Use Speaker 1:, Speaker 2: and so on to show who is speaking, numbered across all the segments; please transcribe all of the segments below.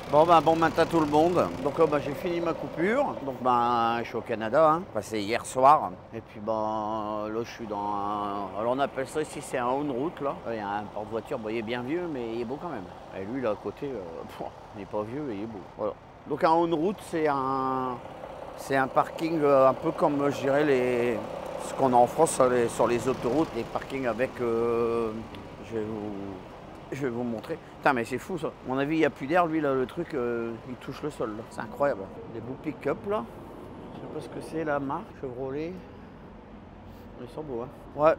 Speaker 1: Bon bon matin tout le monde. Donc j'ai fini ma coupure. Donc je suis au Canada, hein. Passé hier soir. Et puis là je suis dans un... Alors on appelle ça ici c'est un on-route là. Il y a un porte-voiture, il est bien vieux mais il est beau quand même. Et lui là à côté, il n'est pas vieux mais il est beau. Voilà. Donc un on-route c'est un parking un peu comme je dirais ce qu'on a en France sur les autoroutes, les parkings avec je vais vous montrer. Putain, mais c'est fou ça. À mon avis, il n'y a plus d'air, lui, là, le truc, il touche le sol. C'est incroyable. Des beaux pick-up là. Je sais pas ce que c'est la marque, Chevrolet. Ils sont beaux, hein. Ouais.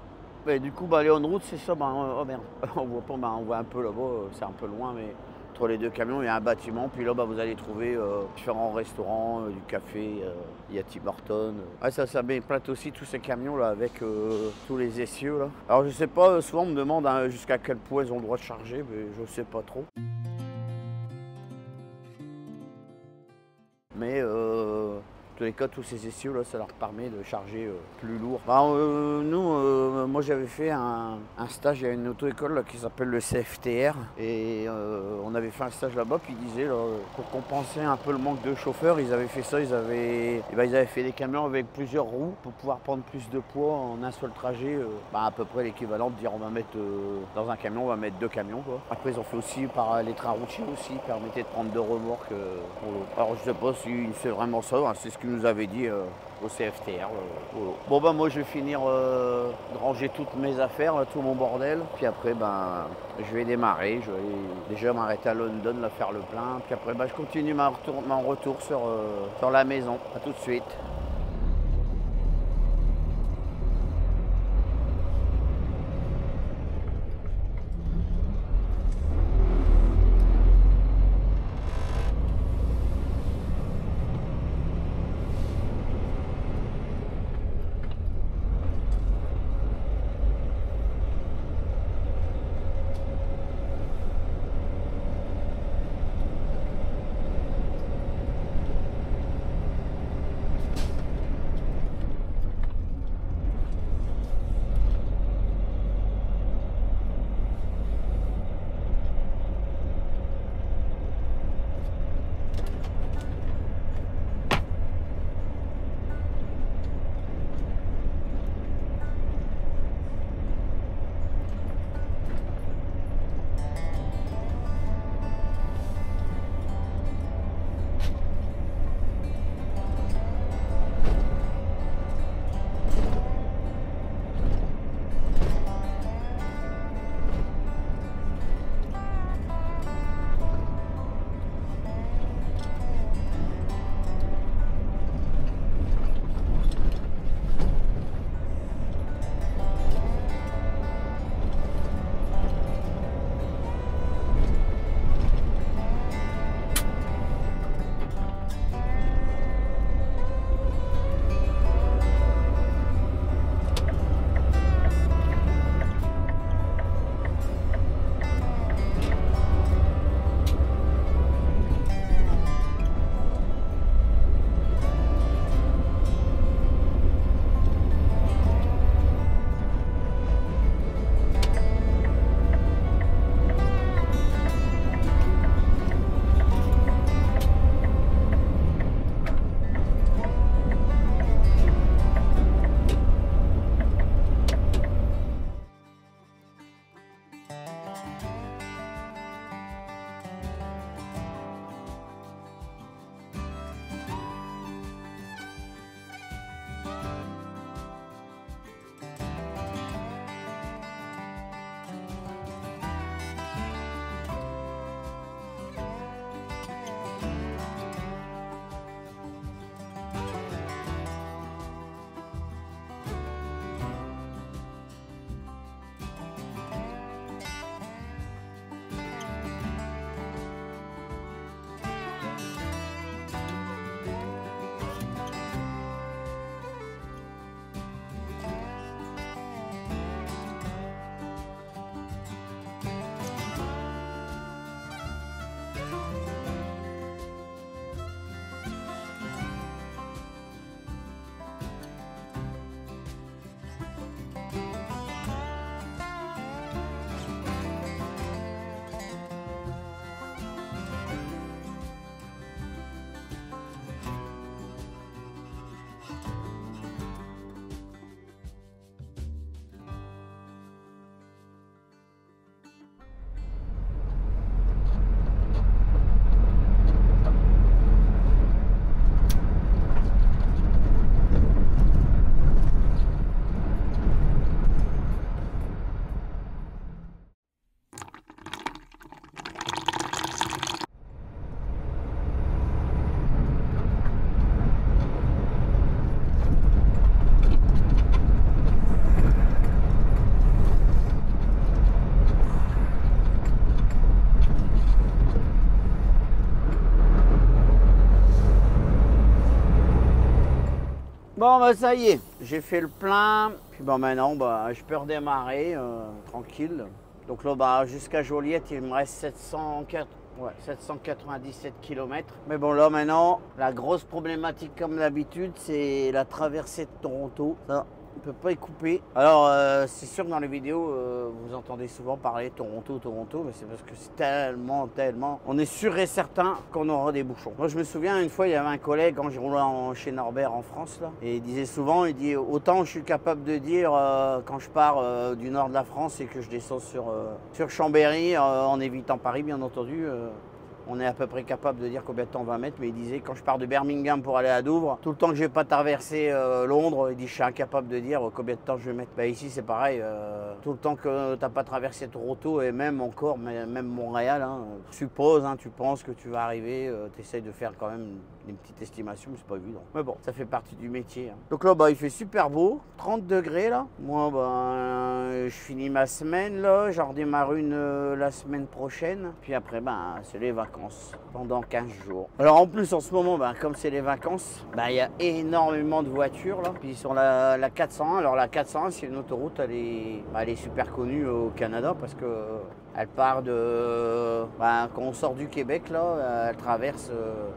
Speaker 1: Mais du coup, les on-route, c'est ça. Oh merde. On voit pas, on voit un peu là-bas, c'est un peu loin, mais entre les deux camions, il y a un bâtiment. Puis là, vous allez trouver différents restaurants, du café. Il y a Tim Hortons. Ouais, ça m'éplate aussi tous ces camions là avec tous les essieux là. Alors je sais pas, souvent on me demande hein, jusqu'à quel point ils ont le droit de charger, mais je sais pas trop. Mais en tous les cas, tous ces essieux là, ça leur permet de charger plus lourd. Moi j'avais fait un stage, il y a une auto-école là, qui s'appelle le CFTR et on avait fait un stage là-bas, puis ils disaient là, pour compenser un peu le manque de chauffeurs, ils avaient fait ça, ils avaient fait des camions avec plusieurs roues pour pouvoir prendre plus de poids en un seul trajet, à peu près l'équivalent de dire on va mettre dans un camion, on va mettre 2 camions quoi. Après ils ont fait aussi par les trains routiers aussi, permettaient de prendre 2 remorques pour l'autre. Alors je sais pas si c'est vraiment ça, hein, c'est ce qu'ils nous avaient dit au CFTR. Bon moi je vais finir de ranger toutes mes affaires, là, tout mon bordel. Puis après je vais démarrer, je vais déjà m'arrêter à London, là, faire le plein. Puis après je continue mon retour sur la maison. A tout de suite. Bon bah ça y est, j'ai fait le plein. Puis bon maintenant bah, je peux redémarrer tranquille. Donc là bah, jusqu'à Joliette il me reste 797 km. Mais bon là maintenant, la grosse problématique comme d'habitude, c'est la traversée de Toronto. Ça, on peut pas y couper. Alors c'est sûr que dans les vidéos, vous entendez souvent parler Toronto, mais c'est parce que c'est tellement, on est sûr et certain qu'on aura des bouchons. Moi je me souviens une fois, il y avait un collègue quand j'ai roulé chez Norbert en France là, et il disait souvent, il dit autant je suis capable de dire quand je pars du nord de la France et que je descends sur Chambéry en évitant Paris bien entendu. On est à peu près capable de dire combien de temps on va mettre, mais il disait quand je pars de Birmingham pour aller à Douvres, tout le temps que je vais pas traverser Londres, il dit je suis incapable de dire combien de temps je vais mettre. Bah, ici c'est pareil, tout le temps que tu n'as pas traversé Toronto et même encore, même Montréal, hein, suppose, hein, tu penses que tu vas arriver, tu essayes de faire quand même une petite estimation, mais c'est pas évident. Mais bon, ça fait partie du métier. Hein. Donc là, bah, il fait super beau, 30 degrés là. Moi, bah, je finis ma semaine là, j'en redémarre une la semaine prochaine. Puis après, bah, c'est les vacances pendant 15 jours. Alors en plus, en ce moment, bah, comme c'est les vacances, bah, y a énormément de voitures là. Puis sur la 401, alors la 401, c'est une autoroute, elle est super connue au Canada parce que elle part de... Bah, quand on sort du Québec, là, elle traverse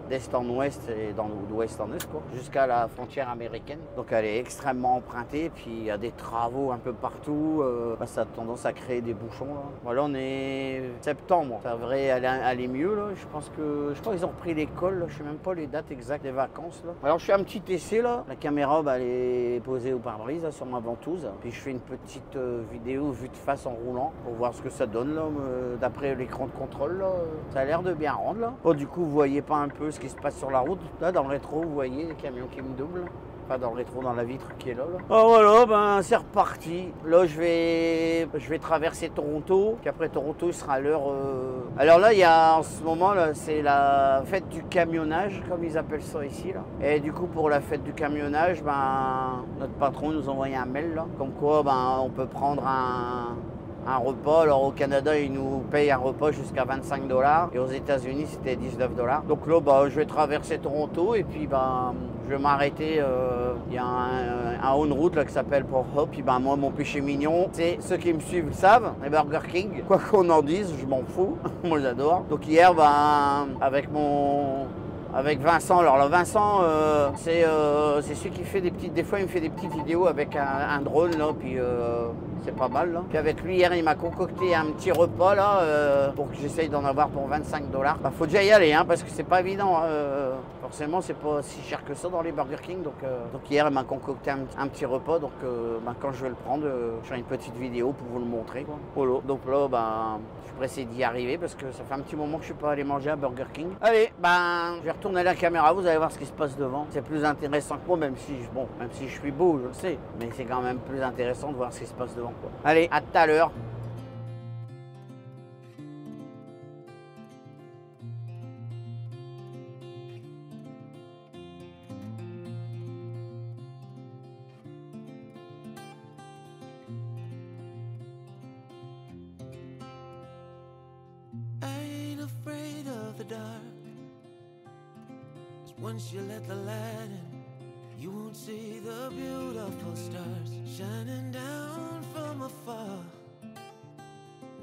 Speaker 1: d'est en ouest et d'ouest en est, quoi, jusqu'à la frontière américaine. Donc elle est extrêmement empruntée, puis il y a des travaux un peu partout. Bah, ça a tendance à créer des bouchons. Là. Voilà, on est septembre, ça devrait aller mieux. Là. Je crois qu'ils ont repris l'école, là. Je ne sais même pas les dates exactes des vacances. Là. Alors je fais un petit essai, là. La caméra, bah, elle est posée au pare-brise sur ma ventouse. Puis je fais une petite vidéo vue de face en roulant pour voir ce que ça donne là. D'après l'écran de contrôle, là, ça a l'air de bien rendre. Là. Bon, du coup, vous voyez pas un peu ce qui se passe sur la route. Là, dans le rétro, vous voyez les camions qui me doublent. Enfin, dans le rétro, dans la vitre qui est là. Oh, voilà, ben, c'est reparti. Là, je vais traverser Toronto. Puis après, Toronto, il sera à l'heure. Alors là, il y a en ce moment, c'est la fête du camionnage, comme ils appellent ça ici. Là. Et du coup, pour la fête du camionnage, ben, notre patron nous a envoyé un mail. Là, comme quoi, ben, on peut prendre un repas. Alors au Canada, ils nous payent un repas jusqu'à 25 $. Et aux États-Unis, c'était 19 $. Donc là, bah, je vais traverser Toronto et puis bah, je vais m'arrêter. Il y a un on-route qui s'appelle Port Hope. Puis bah, moi, mon péché mignon, c'est ceux qui me suivent le savent, les Burger King. Quoi qu'on en dise, je m'en fous. Moi, j'adore. Donc hier, bah, avec Vincent. Alors là, Vincent, c'est celui qui fait des fois il me fait des petites vidéos avec un drone là, puis c'est pas mal là. Puis avec lui hier, il m'a concocté un petit repas là pour que j'essaye d'en avoir pour 25 $. Bah, faut déjà y aller hein, parce que c'est pas évident. Forcément, c'est pas si cher que ça dans les Burger King. Donc hier, il m'a concocté un petit repas. Donc bah, quand je vais le prendre, je ferai une petite vidéo pour vous le montrer quoi. Voilà. Donc là, bah, je suis pressé d'y arriver parce que ça fait un petit moment que je suis pas allé manger à Burger King. Allez, ben, je vais retourner la caméra, vous allez voir ce qui se passe devant. C'est plus intéressant que moi, même si je suis beau, je le sais. Mais c'est quand même plus intéressant de voir ce qui se passe devant. Quoi. Allez, à tout à l'heure.
Speaker 2: Once you let the light in, you won't see the beautiful stars shining down from afar.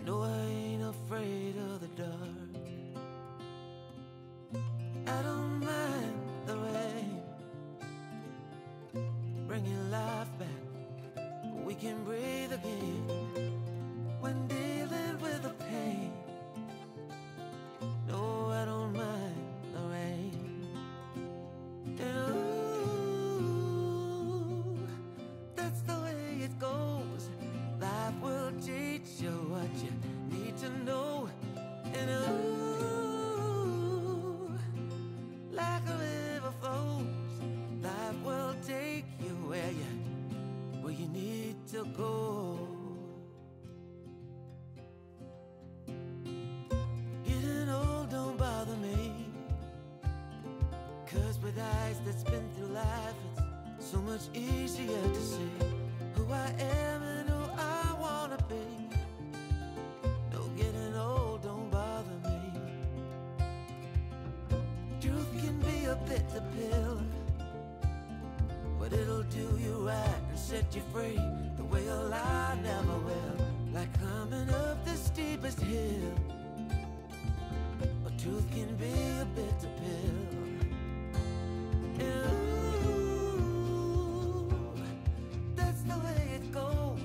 Speaker 2: No, I ain't afraid of the dark. I don't mind the rain, bringing life back. We can breathe again when dealing with the pain. No, I don't mind the rain. That's the way it goes. Life will teach you what you need to know. And like a river flows, life will take you where you need to go. Getting old don't bother me, 'cause with eyes that's been through life, it's so much easier to see who I am and who I wanna be. No, getting old don't bother me. Truth can be a bitter pill but it'll do you right and set you free the way a lie never will. Like climbing up the steepest hill, a truth can be a bitter pill. And ooh, that's the way it goes.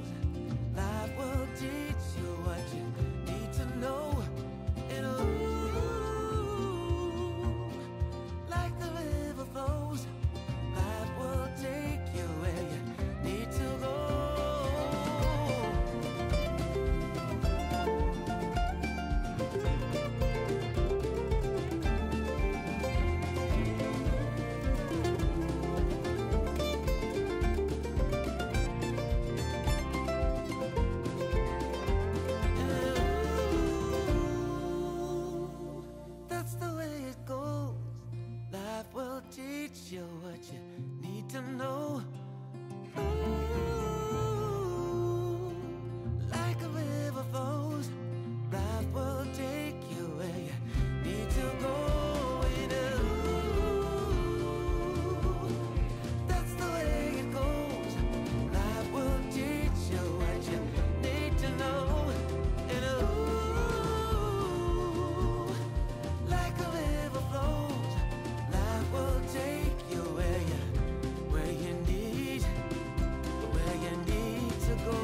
Speaker 2: Life will teach you what you need to know. And ooh, like the river flows, life will take you where you need to go. That's the way it goes. Life will teach you what you need to know. Ooh, like a river flows, life will take you where you need to go. And ooh, that's the way it goes. Life will teach you what you need to know. And ooh, like a river flows, life will take you where you need to go.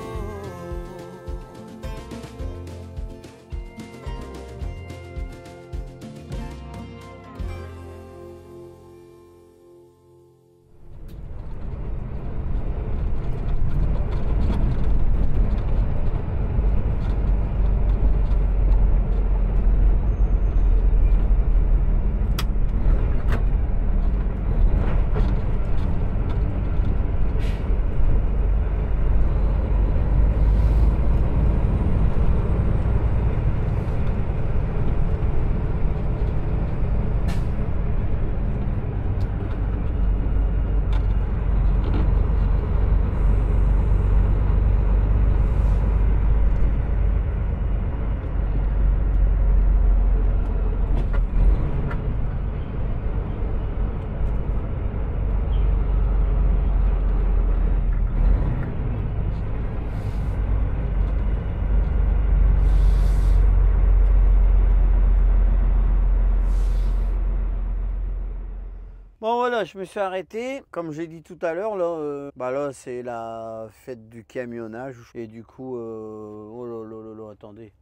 Speaker 1: Bon voilà, je me suis arrêté. Comme j'ai dit tout à l'heure, là, là c'est la fête du camionnage. Et du coup, oh là là là là, attendez.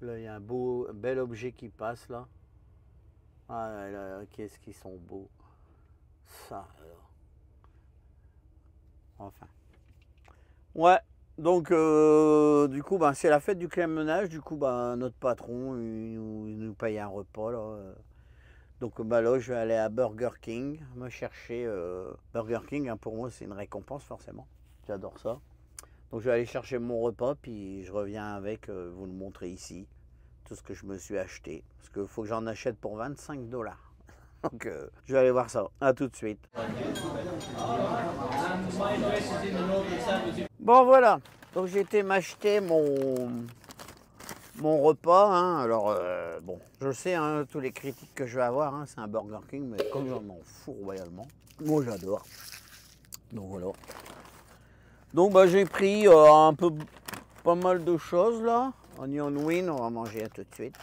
Speaker 1: Là, il y a un bel objet qui passe là. Ah là là, qu'est-ce qu'ils sont beaux. Ça alors. Enfin. Ouais, donc du coup, c'est la fête du camionnage. Du coup, notre patron, il nous paye un repas là. Donc là, je vais aller à Burger King, me chercher Burger King. Pour moi, c'est une récompense forcément. J'adore ça. Donc je vais aller chercher mon repas, puis je reviens avec, vous le montrer ici, tout ce que je me suis acheté. Parce qu'il faut que j'en achète pour 25 $. Donc je vais aller voir ça. À tout de suite. Bon voilà. Donc j'ai été m'acheter mon repas, hein. Alors bon, je sais, hein, tous les critiques que je vais avoir, hein, c'est un Burger King, mais comme j'en m'en fous royalement, moi j'adore. Donc voilà. Donc j'ai pris pas mal de choses là. Onion wing, on va manger tout de suite.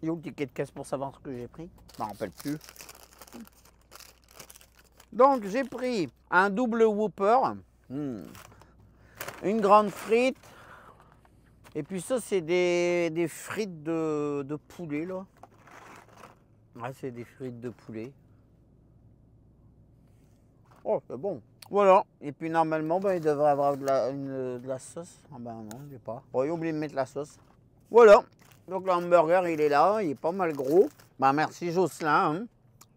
Speaker 1: Il y a le ticket de caisse pour savoir ce que j'ai pris. Je m'en rappelle plus. Donc j'ai pris un double Whopper, une grande frite. Et puis ça, c'est des frites de poulet, là. Ouais, c'est des frites de poulet. Oh, c'est bon. Voilà. Et puis normalement, il devrait avoir de la sauce. Ah non, il n'y a pas. Bon, j'ai oublié de mettre la sauce. Voilà. Donc l'hamburger, il est là. Il est pas mal gros. Merci Jocelyn, hein,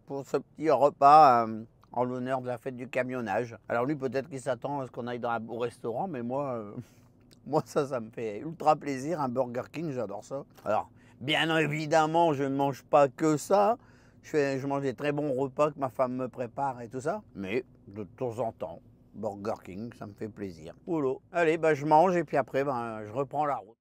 Speaker 1: pour ce petit repas en l'honneur de la fête du camionnage. Alors lui, peut-être qu'il s'attend à ce qu'on aille dans un beau restaurant, mais moi... Moi, ça me fait ultra plaisir, un Burger King, j'adore ça. Alors, bien évidemment, je ne mange pas que ça. Je mange des très bons repas que ma femme me prépare et tout ça. Mais de temps en temps, Burger King, ça me fait plaisir. Voilà. Allez, je mange et puis après, je reprends la route.